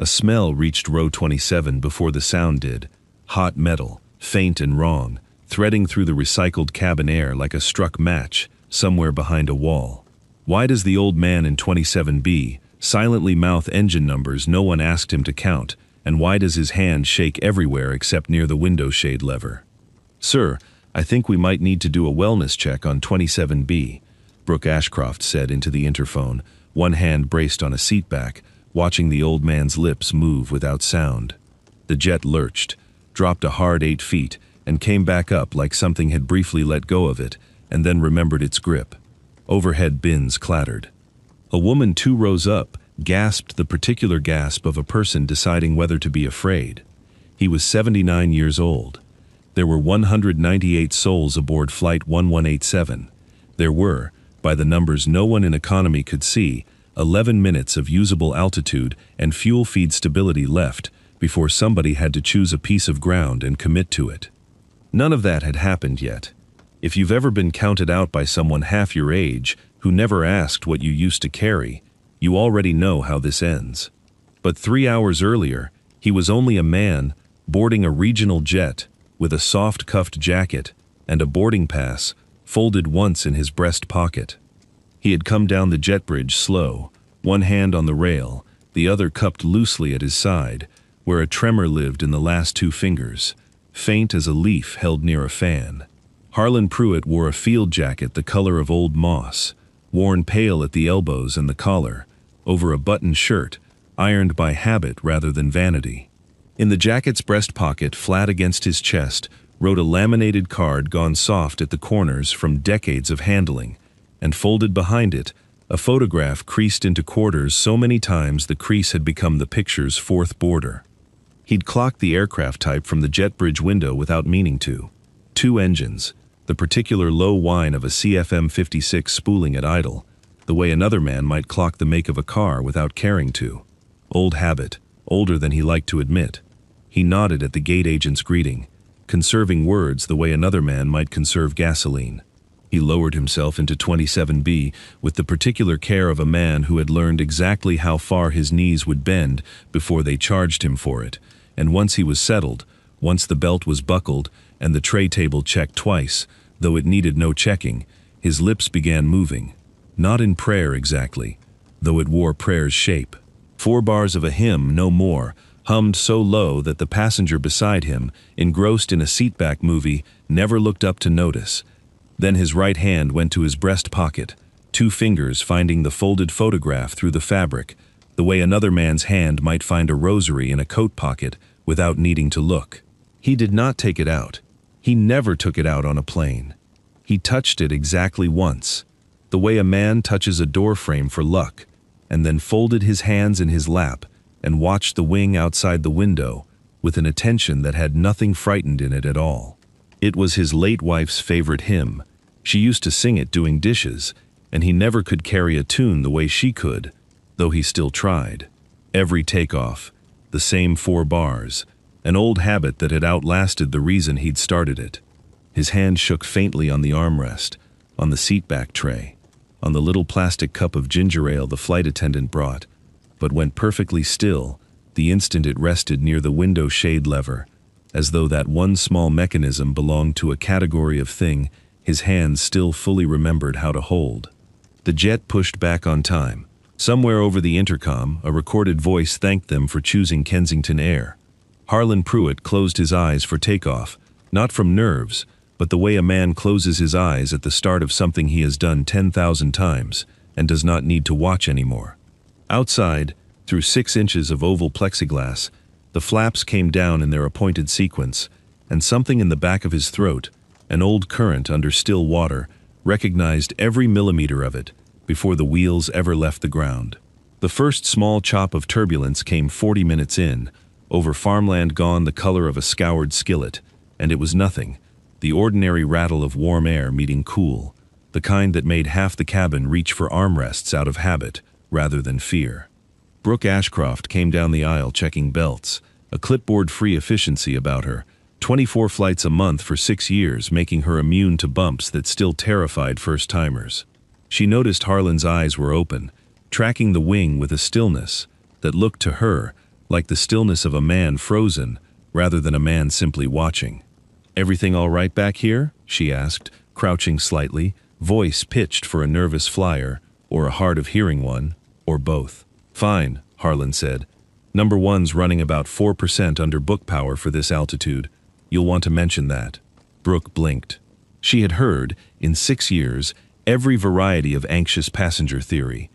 A smell reached row 27 before the sound did. Hot metal, faint and wrong, threading through the recycled cabin air like a struck match somewhere behind a wall. Why does the old man in 27B silently mouth engine numbers no one asked him to count, and why does his hand shake everywhere except near the window shade lever? "Sir, I think we might need to do a wellness check on 27B, Brooke Ashcroft said into the interphone, one hand braced on a seatback, watching the old man's lips move without sound. The jet lurched, dropped a hard 8 feet, and came back up like something had briefly let go of it, and then remembered its grip. Overhead bins clattered. A woman 2 rows up gasped the particular gasp of a person deciding whether to be afraid. He was 79 years old. There were 198 souls aboard Flight 1187. There were, by the numbers no one in economy could see, 11 minutes of usable altitude and fuel feed stability left before somebody had to choose a piece of ground and commit to it. None of that had happened yet. If you've ever been counted out by someone half your age who never asked what you used to carry, you already know how this ends. But 3 hours earlier, he was only a man boarding a regional jet with a soft cuffed jacket and a boarding pass folded once in his breast pocket. He had come down the jet bridge slow, one hand on the rail, the other cupped loosely at his side, where a tremor lived in the last 2 fingers, faint as a leaf held near a fan. Harlan Pruitt wore a field jacket the color of old moss, worn pale at the elbows and the collar, over a buttoned shirt, ironed by habit rather than vanity. In the jacket's breast pocket, flat against his chest, wrote a laminated card gone soft at the corners from decades of handling, and folded behind it, a photograph creased into quarters so many times the crease had become the picture's 4th border. He'd clocked the aircraft type from the jet bridge window without meaning to. 2 engines, the particular low whine of a CFM56 spooling at idle, the way another man might clock the make of a car without caring to. Old habit, older than he liked to admit. He nodded at the gate agent's greeting, conserving words the way another man might conserve gasoline. He lowered himself into 27B with the particular care of a man who had learned exactly how far his knees would bend before they charged him for it, and once he was settled, once the belt was buckled and the tray table checked twice, though it needed no checking, his lips began moving. Not in prayer exactly, though it wore prayer's shape. 4 bars of a hymn, no more, hummed so low that the passenger beside him, engrossed in a seatback movie, never looked up to notice. Then his right hand went to his breast pocket, 2 fingers finding the folded photograph through the fabric, the way another man's hand might find a rosary in a coat pocket without needing to look. He did not take it out. He never took it out on a plane. He touched it exactly once, the way a man touches a door frame for luck, and then folded his hands in his lap and watched the wing outside the window with an attention that had nothing frightened in it at all. It was his late wife's favorite hymn. She used to sing it doing dishes, and he never could carry a tune the way she could, though he still tried. Every takeoff, the same 4 bars, an old habit that had outlasted the reason he'd started it. His hand shook faintly on the armrest, on the seatback tray, on the little plastic cup of ginger ale the flight attendant brought, but went perfectly still the instant it rested near the window shade lever, as though that one small mechanism belonged to a category of thing his hands still fully remembered how to hold. The jet pushed back on time. Somewhere over the intercom, a recorded voice thanked them for choosing Kensington Air. Harlan Pruitt closed his eyes for takeoff, not from nerves, but the way a man closes his eyes at the start of something he has done 10,000 times and does not need to watch anymore. Outside, through 6 inches of oval plexiglass, the flaps came down in their appointed sequence, and something in the back of his throat, an old current under still water, recognized every millimeter of it before the wheels ever left the ground. The first small chop of turbulence came 40 minutes in, over farmland gone the color of a scoured skillet, and it was nothing, the ordinary rattle of warm air meeting cool, the kind that made half the cabin reach for armrests out of habit rather than fear. Brooke Ashcroft came down the aisle checking belts, a clipboard-free efficiency about her, 24 flights a month for 6 years, making her immune to bumps that still terrified first-timers. She noticed Harlan's eyes were open, tracking the wing with a stillness that looked to her like the stillness of a man frozen rather than a man simply watching. "Everything all right back here?" she asked, crouching slightly, voice pitched for a nervous flyer, or a hard-of-hearing one, or both. "Fine," Harlan said. "Number one's running about 4% under book power for this altitude. You'll want to mention that." Brooke blinked. She had heard, in 6 years, every variety of anxious passenger theory.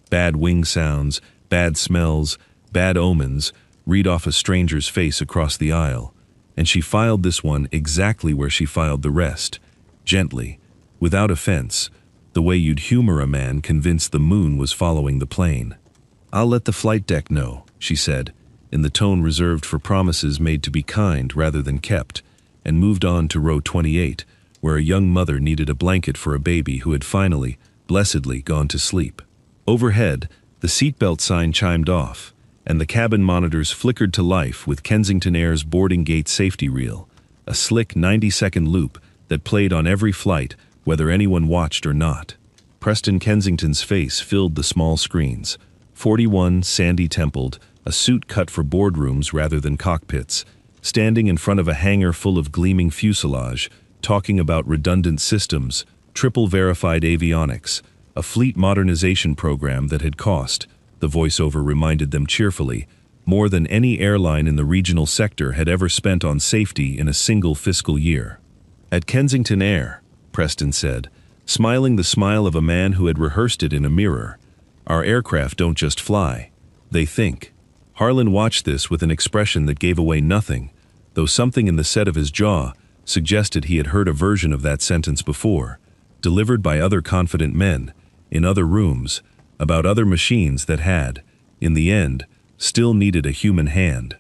Bad wing sounds, bad smells, bad omens, read off a stranger's face across the aisle. And she filed this one exactly where she filed the rest, gently, without offense, the way you'd humor a man convinced the moon was following the plane. "I'll let the flight deck know," she said, in the tone reserved for promises made to be kind rather than kept, and moved on to row 28, where a young mother needed a blanket for a baby who had finally, blessedly, gone to sleep. Overhead, the seatbelt sign chimed off, and the cabin monitors flickered to life with Kensington Air's boarding gate safety reel, a slick 90-second loop that played on every flight, whether anyone watched or not. Preston Kensington's face filled the small screens. 41, sandy-templed, a suit cut for boardrooms rather than cockpits, standing in front of a hangar full of gleaming fuselage, talking about redundant systems, triple-verified avionics, a fleet modernization program that had cost, the voiceover reminded them cheerfully, more than any airline in the regional sector had ever spent on safety in a single fiscal year. "At Kensington Air," Preston said, smiling the smile of a man who had rehearsed it in a mirror, "our aircraft don't just fly, they think." Harlan watched this with an expression that gave away nothing, though something in the set of his jaw suggested he had heard a version of that sentence before, delivered by other confident men, in other rooms, about other machines that had, in the end, still needed a human hand.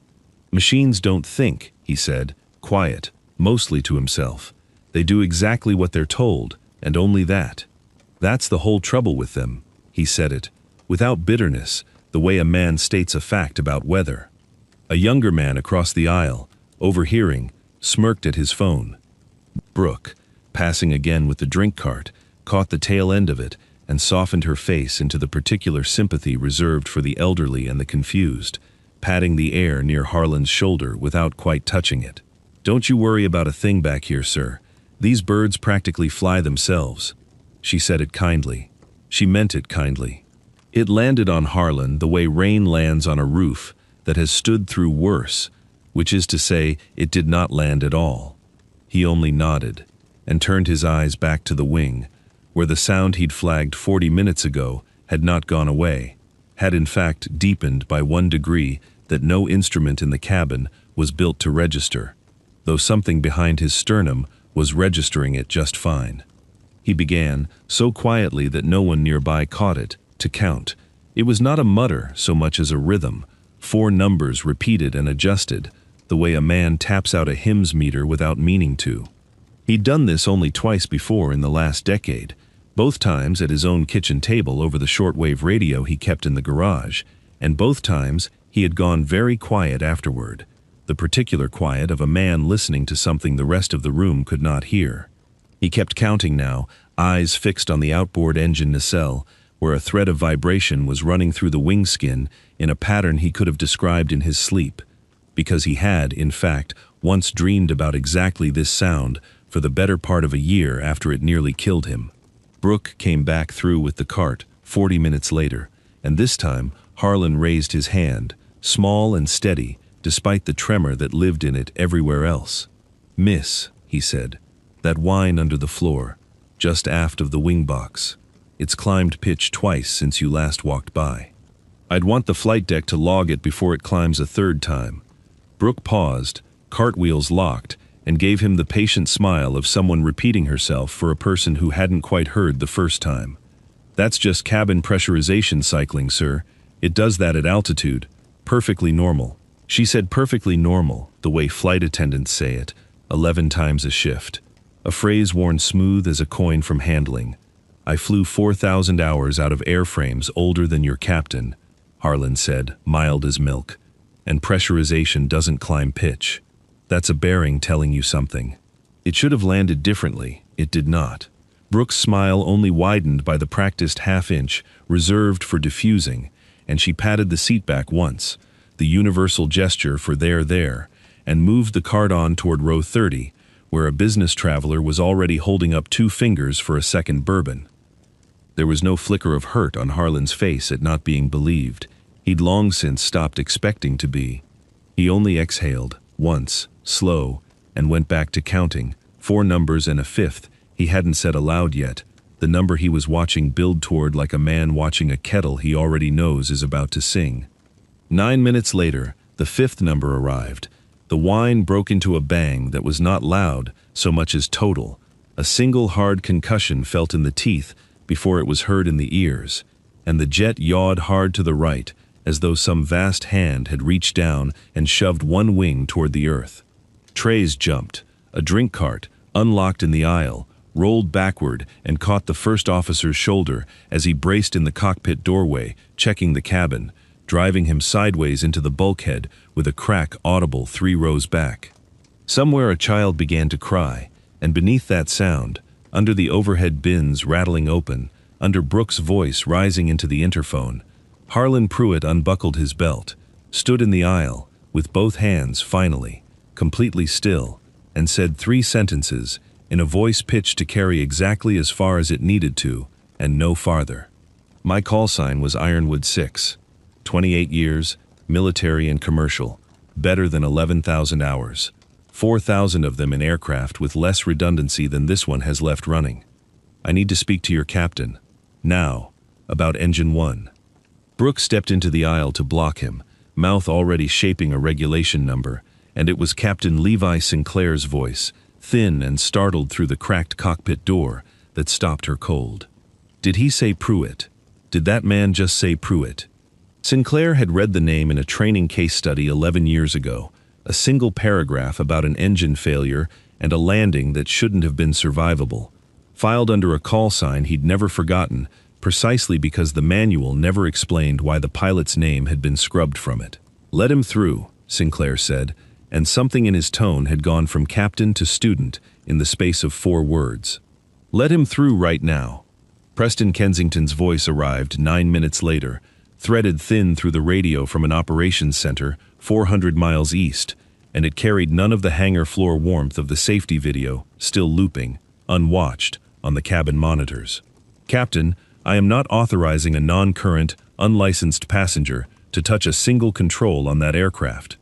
"Machines don't think," he said, quiet, mostly to himself. "They do exactly what they're told, and only that. That's the whole trouble with them." He said it, without bitterness, the way a man states a fact about weather. A younger man across the aisle, overhearing, smirked at his phone. Brooke, passing again with the drink cart, caught the tail end of it and softened her face into the particular sympathy reserved for the elderly and the confused, patting the air near Harlan's shoulder without quite touching it. "Don't you worry about a thing back here, sir. These birds practically fly themselves." She said it kindly. She meant it kindly. It landed on Harlan the way rain lands on a roof that has stood through worse, which is to say, it did not land at all. He only nodded, and turned his eyes back to the wing, where the sound he'd flagged 40 minutes ago had not gone away, had in fact deepened by 1 degree that no instrument in the cabin was built to register, though something behind his sternum was registering it just fine. He began, so quietly that no one nearby caught it, to count. It was not a mutter so much as a rhythm, 4 numbers repeated and adjusted, the way a man taps out a hymns meter without meaning to. He'd done this only twice before in the last decade, both times at his own kitchen table over the shortwave radio he kept in the garage, and both times he had gone very quiet afterward, the particular quiet of a man listening to something the rest of the room could not hear. He kept counting now, eyes fixed on the outboard engine nacelle, where a thread of vibration was running through the wing skin in a pattern he could have described in his sleep, because he had, in fact, once dreamed about exactly this sound for the better part of a year after it nearly killed him. Brooke came back through with the cart 40 minutes later, and this time Harlan raised his hand, small and steady, despite the tremor that lived in it everywhere else. "Miss," he said, "that whine under the floor, just aft of the wing box. It's climbed pitch twice since you last walked by. I'd want the flight deck to log it before it climbs a 3rd time." Brooke paused, cartwheels locked, and gave him the patient smile of someone repeating herself for a person who hadn't quite heard the first time. "That's just cabin pressurization cycling, sir. It does that at altitude. Perfectly normal." She said perfectly normal, the way flight attendants say it, 11 times a shift. A phrase worn smooth as a coin from handling. "I flew 4,000 hours out of airframes older than your captain," Harlan said, mild as milk. "And pressurization doesn't climb pitch. That's a bearing telling you something. It should have landed differently. It did not." Brooke's smile only widened by the practiced half-inch, reserved for diffusing, and she patted the seat back once, the universal gesture for there, and moved the cart on toward row 30, where a business traveler was already holding up 2 fingers for a second bourbon. There was no flicker of hurt on Harlan's face at not being believed. He'd long since stopped expecting to be. He only exhaled, once, slow, and went back to counting, 4 numbers and a 5th he hadn't said aloud yet, the number he was watching build toward like a man watching a kettle he already knows is about to sing. 9 minutes later, the 5th number arrived. The whine broke into a bang that was not loud so much as total, a single hard concussion felt in the teeth before it was heard in the ears, and the jet yawed hard to the right, as though some vast hand had reached down and shoved one wing toward the earth. Trays jumped. A drink cart, unlocked in the aisle, rolled backward and caught the first officer's shoulder as he braced in the cockpit doorway, checking the cabin, driving him sideways into the bulkhead with a crack audible 3 rows back. Somewhere a child began to cry, and beneath that sound, under the overhead bins rattling open, under Brooke's voice rising into the interphone, Harlan Pruitt unbuckled his belt, stood in the aisle, with both hands finally, completely still, and said 3 sentences, in a voice pitched to carry exactly as far as it needed to, and no farther. My call sign was Ironwood 6. 28 years, military and commercial, better than 11,000 hours. 4,000 of them in aircraft with less redundancy than this one has left running. I need to speak to your captain. Now, about Engine 1. Brooke stepped into the aisle to block him, mouth already shaping a regulation number, and it was Captain Levi Sinclair's voice, thin and startled through the cracked cockpit door, that stopped her cold. Did he say Pruitt? Did that man just say Pruitt? Sinclair had read the name in a training case study 11 years ago, a single paragraph about an engine failure and a landing that shouldn't have been survivable, filed under a call sign he'd never forgotten, precisely because the manual never explained why the pilot's name had been scrubbed from it. "Let him through," Sinclair said, and something in his tone had gone from captain to student in the space of 4 words. "Let him through right now." Preston Kensington's voice arrived 9 minutes later, threaded thin through the radio from an operations center 400 miles east, and it carried none of the hangar floor warmth of the safety video, still looping, unwatched, on the cabin monitors. "Captain, I am not authorizing a non-current, unlicensed passenger to touch a single control on that aircraft.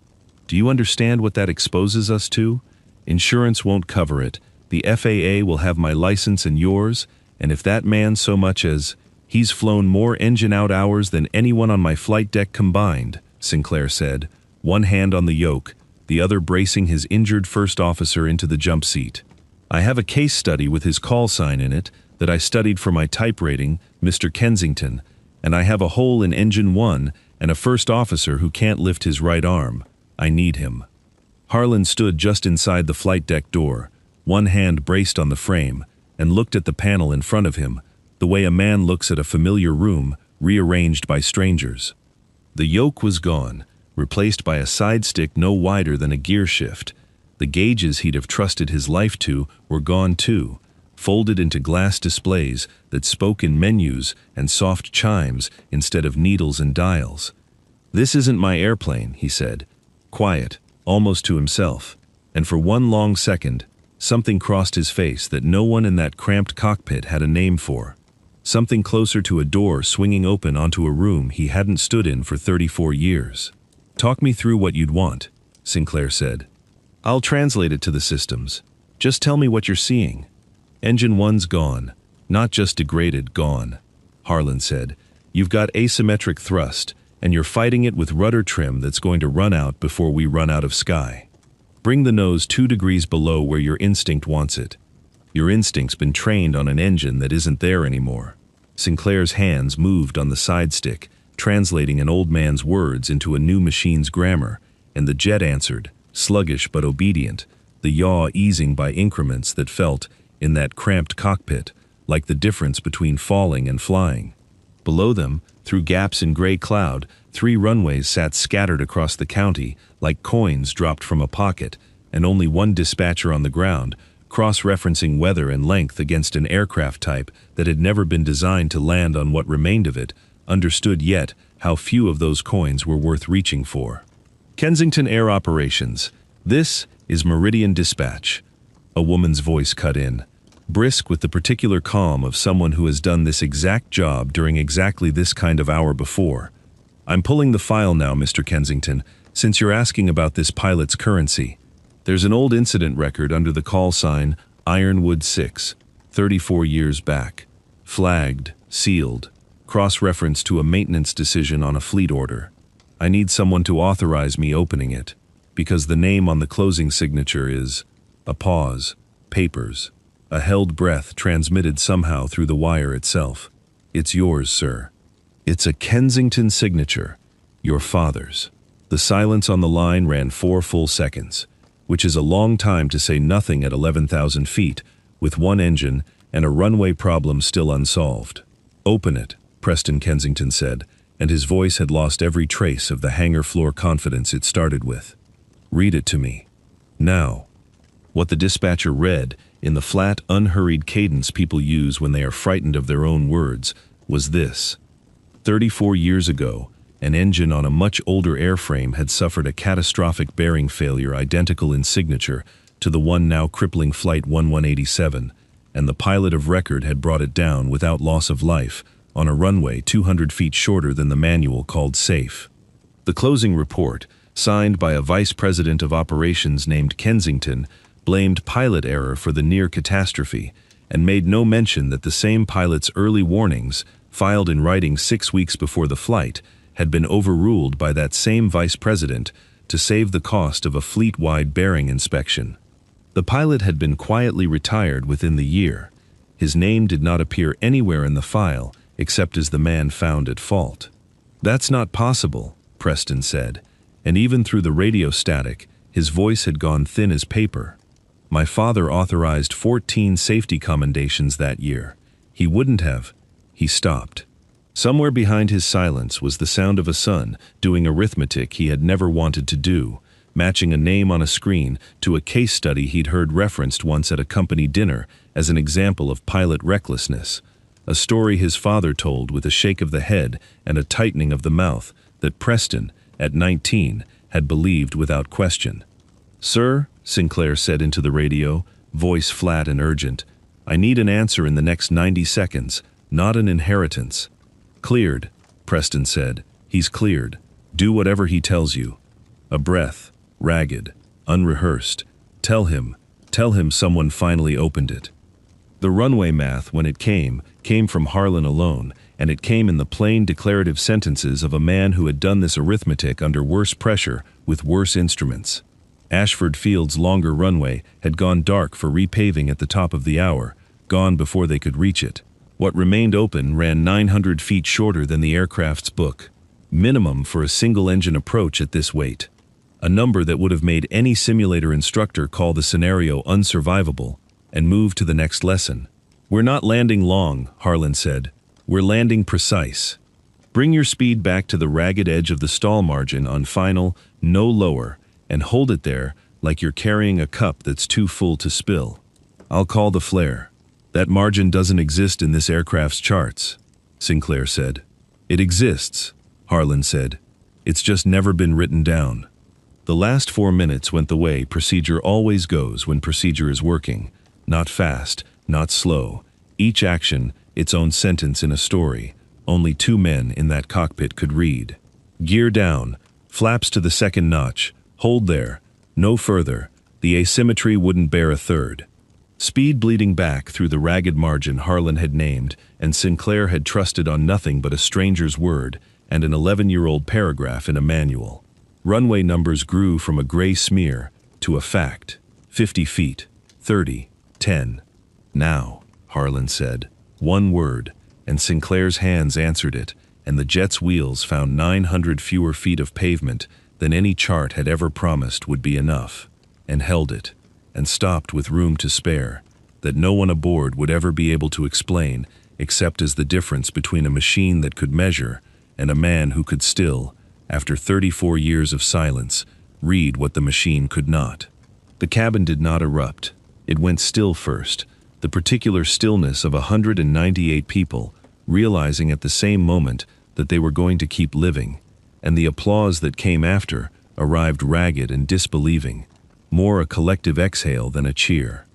Do you understand what that exposes us to? Insurance won't cover it. The FAA will have my license and yours, and if that man so much as, he's flown more engine-out hours than anyone on my flight deck combined," Sinclair said, one hand on the yoke, the other bracing his injured first officer into the jump seat. "I have a case study with his call sign in it that I studied for my type rating, Mr. Kensington, and I have a hole in Engine 1 and a first officer who can't lift his right arm. I need him." Harlan stood just inside the flight deck door, one hand braced on the frame, and looked at the panel in front of him, the way a man looks at a familiar room rearranged by strangers. The yoke was gone, replaced by a side stick no wider than a gear shift. The gauges he'd have trusted his life to were gone too, folded into glass displays that spoke in menus and soft chimes instead of needles and dials. "This isn't my airplane," he said, quiet, almost to himself, and for one long second, something crossed his face that no one in that cramped cockpit had a name for. Something closer to a door swinging open onto a room he hadn't stood in for 34 years. "Talk me through what you'd want," Sinclair said. "I'll translate it to the systems. Just tell me what you're seeing." "Engine 1's gone. Not just degraded, gone," Harlan said. "You've got asymmetric thrust, and you're fighting it with rudder trim that's going to run out before we run out of sky. Bring the nose 2 degrees below where your instinct wants it. Your instinct's been trained on an engine that isn't there anymore." Sinclair's hands moved on the side stick, translating an old man's words into a new machine's grammar, and the jet answered, sluggish but obedient, the yaw easing by increments that felt, in that cramped cockpit, like the difference between falling and flying. Below them, through gaps in gray cloud, 3 runways sat scattered across the county, like coins dropped from a pocket, and only one dispatcher on the ground, cross-referencing weather and length against an aircraft type that had never been designed to land on what remained of it, understood yet how few of those coins were worth reaching for. Kensington Air Operations. This is Meridian Dispatch. A woman's voice cut in, brisk with the particular calm of someone who has done this exact job during exactly this kind of hour before. I'm pulling the file now, Mr. Kensington, since you're asking about this pilot's currency. There's an old incident record under the call sign Ironwood 6, 34 years back. Flagged, sealed, cross-reference to a maintenance decision on a fleet order. I need someone to authorize me opening it, because the name on the closing signature is a pause, papers, a held breath transmitted somehow through the wire itself. It's yours, sir. It's a Kensington signature, your father's. The silence on the line ran 4 full seconds, which is a long time to say nothing at 11,000 feet, with one engine and a runway problem still unsolved. Open it, Preston Kensington said, and his voice had lost every trace of the hangar floor confidence it started with. Read it to me. Now. What the dispatcher read, in the flat, unhurried cadence people use when they are frightened of their own words, was this. 34 years ago, an engine on a much older airframe had suffered a catastrophic bearing failure identical in signature to the one now crippling Flight 1187, and the pilot of record had brought it down without loss of life on a runway 200 feet shorter than the manual called safe. The closing report, signed by a vice president of operations named Kensington, blamed pilot error for the near catastrophe and made no mention that the same pilot's early warnings, filed in writing 6 weeks before the flight, had been overruled by that same vice president to save the cost of a fleet-wide bearing inspection. The pilot had been quietly retired within the year. His name did not appear anywhere in the file except as the man found at fault. That's not possible, Preston said, and even through the radio static, his voice had gone thin as paper. My father authorized 14 safety commendations that year. He wouldn't have. He stopped. Somewhere behind his silence was the sound of a son doing arithmetic he had never wanted to do, matching a name on a screen to a case study he'd heard referenced once at a company dinner as an example of pilot recklessness, a story his father told with a shake of the head and a tightening of the mouth that Preston, at 19, had believed without question. Sir, Sinclair said into the radio, voice flat and urgent, I need an answer in the next 90 seconds, not an inheritance. Cleared, Preston said. He's cleared. Do whatever he tells you. A breath, ragged, unrehearsed. Tell him someone finally opened it. The runway math, when it came from Harlan alone, and it came in the plain declarative sentences of a man who had done this arithmetic under worse pressure with worse instruments. Ashford Field's longer runway had gone dark for repaving at the top of the hour, gone before they could reach it. What remained open ran 900 feet shorter than the aircraft's book, minimum for a single-engine approach at this weight, a number that would have made any simulator instructor call the scenario unsurvivable and move to the next lesson. We're not landing long, Harlan said. We're landing precise. Bring your speed back to the ragged edge of the stall margin on final, no lower, and hold it there like you're carrying a cup that's too full to spill. I'll call the flare. That margin doesn't exist in this aircraft's charts, Sinclair said. It exists, Harlan said. It's just never been written down. The last 4 minutes went the way procedure always goes when procedure is working. Not fast, not slow. Each action, its own sentence in a story. Only 2 men in that cockpit could read. Gear down, flaps to the second notch. Hold there. No further. The asymmetry wouldn't bear a third. Speed bleeding back through the ragged margin Harlan had named, and Sinclair had trusted on nothing but a stranger's word and an 11-year-old paragraph in a manual. Runway numbers grew from a gray smear to a fact. 50 feet, 30, 10. Now, Harlan said. 1 word, and Sinclair's hands answered it, and the jet's wheels found 900 fewer feet of pavement than any chart had ever promised would be enough, and held it, and stopped with room to spare, that no one aboard would ever be able to explain except as the difference between a machine that could measure and a man who could still, after 34 years of silence, read what the machine could not. The cabin did not erupt. It went still first, the particular stillness of 198 people, realizing at the same moment that they were going to keep living, and the applause that came after arrived ragged and disbelieving, more a collective exhale than a cheer.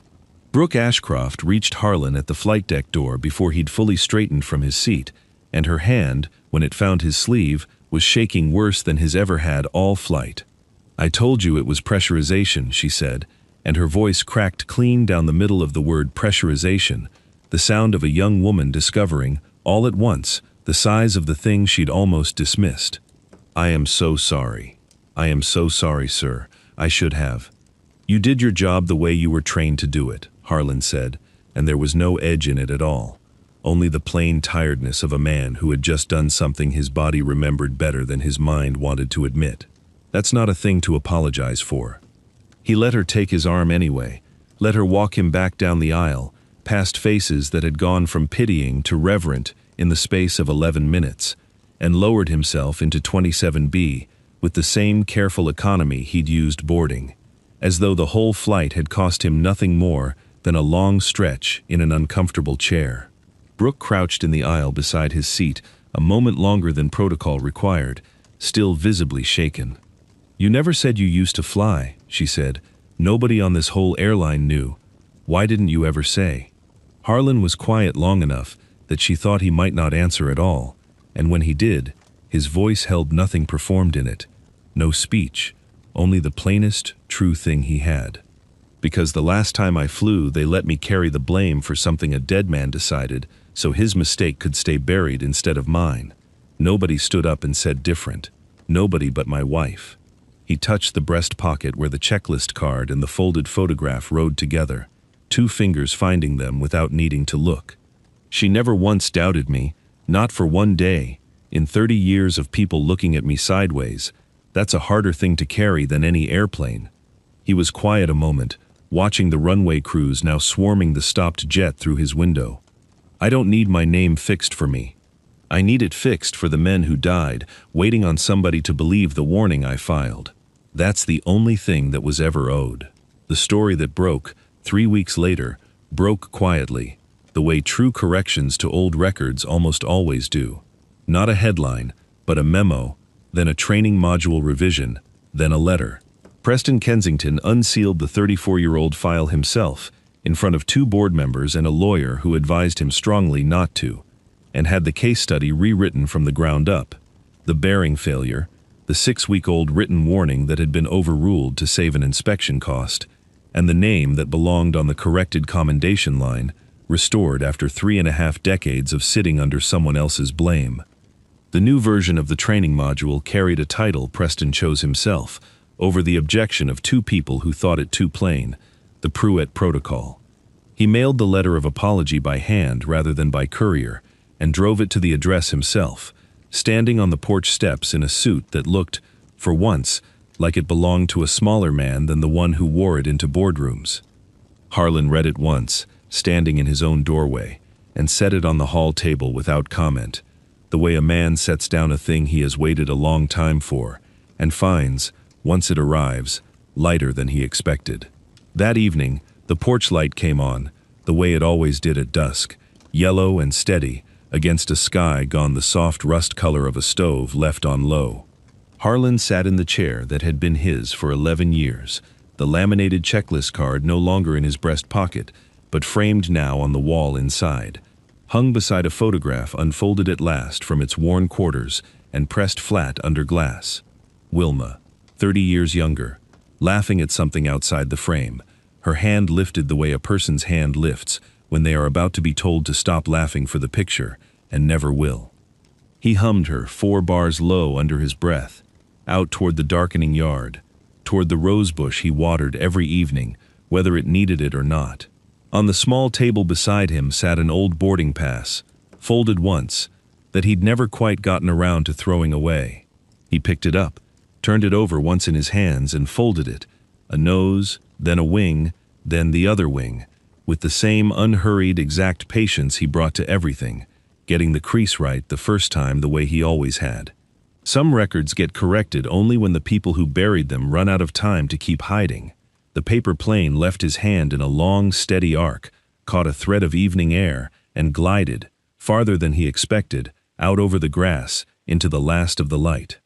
Brooke Ashcroft reached Harlan at the flight deck door before he'd fully straightened from his seat, and her hand, when it found his sleeve, was shaking worse than his ever had all flight. "I told you it was pressurization," she said, and her voice cracked clean down the middle of the word pressurization, the sound of a young woman discovering, all at once, the size of the thing she'd almost dismissed. "I am so sorry. I am so sorry, sir. I should have." "You did your job the way you were trained to do it," Harlan said, and there was no edge in it at all. Only the plain tiredness of a man who had just done something his body remembered better than his mind wanted to admit. "That's not a thing to apologize for." He let her take his arm anyway, let her walk him back down the aisle, past faces that had gone from pitying to reverent in the space of 11 minutes, and lowered himself into 27B with the same careful economy he'd used boarding, as though the whole flight had cost him nothing more than a long stretch in an uncomfortable chair. Brooke crouched in the aisle beside his seat a moment longer than protocol required, still visibly shaken. "You never said you used to fly," she said. "Nobody on this whole airline knew. Why didn't you ever say?" Harlan was quiet long enough that she thought he might not answer at all, and when he did, his voice held nothing performed in it, no speech, only the plainest, true thing he had. "Because the last time I flew, they let me carry the blame for something a dead man decided, so his mistake could stay buried instead of mine. Nobody stood up and said different. Nobody but my wife." He touched the breast pocket where the checklist card and the folded photograph rode together, 2 fingers finding them without needing to look. "She never once doubted me, not for one day. In 30 years of people looking at me sideways, that's a harder thing to carry than any airplane." He was quiet a moment, watching the runway crews now swarming the stopped jet through his window. "I don't need my name fixed for me. I need it fixed for the men who died, waiting on somebody to believe the warning I filed. That's the only thing that was ever owed." The story that broke, 3 weeks later, broke quietly, the way true corrections to old records almost always do. Not a headline, but a memo, then a training module revision, then a letter. Preston Kensington unsealed the 34-year-old file himself, in front of 2 board members and a lawyer who advised him strongly not to, and had the case study rewritten from the ground up. The bearing failure, the 6-week-old written warning that had been overruled to save an inspection cost, and the name that belonged on the corrected commendation line, restored after 3.5 decades of sitting under someone else's blame. The new version of the training module carried a title Preston chose himself, over the objection of 2 people who thought it too plain, the Pruitt Protocol. He mailed the letter of apology by hand rather than by courier, and drove it to the address himself, standing on the porch steps in a suit that looked, for once, like it belonged to a smaller man than the one who wore it into boardrooms. Harlan read it once, standing in his own doorway, and set it on the hall table without comment, the way a man sets down a thing he has waited a long time for, and finds, once it arrives, lighter than he expected. That evening, the porch light came on, the way it always did at dusk, yellow and steady, against a sky gone the soft rust color of a stove left on low. Harlan sat in the chair that had been his for 11 years, the laminated checklist card no longer in his breast pocket, but framed now on the wall inside, hung beside a photograph unfolded at last from its worn quarters and pressed flat under glass. Wilma, 30 years younger, laughing at something outside the frame, her hand lifted the way a person's hand lifts when they are about to be told to stop laughing for the picture, and never will. He hummed her 4 bars low under his breath, out toward the darkening yard, toward the rosebush he watered every evening, whether it needed it or not. On the small table beside him sat an old boarding pass, folded once, that he'd never quite gotten around to throwing away. He picked it up, turned it over once in his hands and folded it, a nose, then a wing, then the other wing, with the same unhurried, exact patience he brought to everything, getting the crease right the first time the way he always had. Some records get corrected only when the people who buried them run out of time to keep hiding. The paper plane left his hand in a long, steady arc, caught a thread of evening air, and glided, farther than he expected, out over the grass, into the last of the light.